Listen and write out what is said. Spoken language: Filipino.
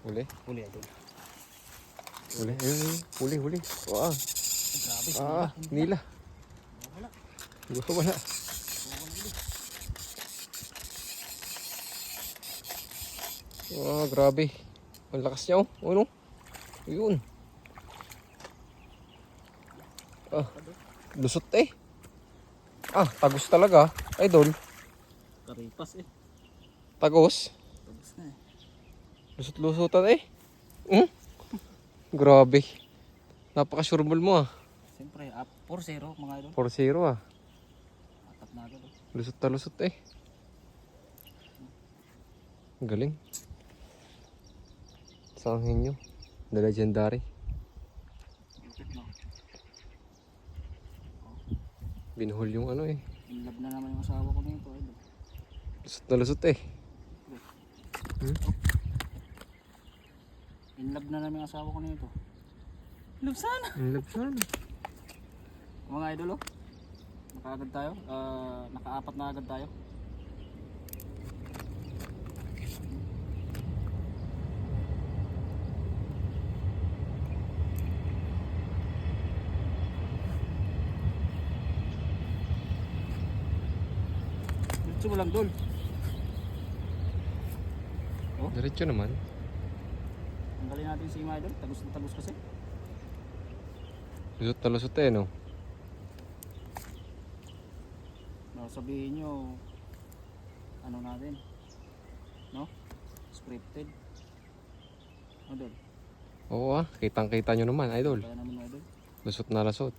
Huli. Huli idol. Huli. Ayun. Huli. Huli. Wow. Grabe. Nila. Wala. Wala. Wow, grabe. Ang lakas niya oh. Ano? Ayun. Lusot eh. Tagos talaga. Idol. Karipas eh. Tagos. Tapos na eh. Lusot-lusotan eh. Grabe. Napaka-sureball mo ah. Siyempre, 4-0 mga idol. 4-0 ah. Atak na agad. Lusot na lusot eh. Ang galing. Sanghin nyo. The legendary. Lupit no. Binuhol yung ano eh. Inlab na naman yung asawa ko nito idol. Lusot na lusot eh. Inlab na naman yung asawa ko nito. Inlab sana. Inlab sana. Mga idol oh. Nakaagad tayo. Naka-4 na agad tayo. Diretso mo lang dol. Oh, Diretso naman. tanggalin natin si mga idol. Tagos na tagos kasi. Lusot na lusot eh no. Sabihin nyo ano natin, no? Scripted. Idol. Oo kitang kita nyo naman idol. Kaya naman idol. Lusot na lusot.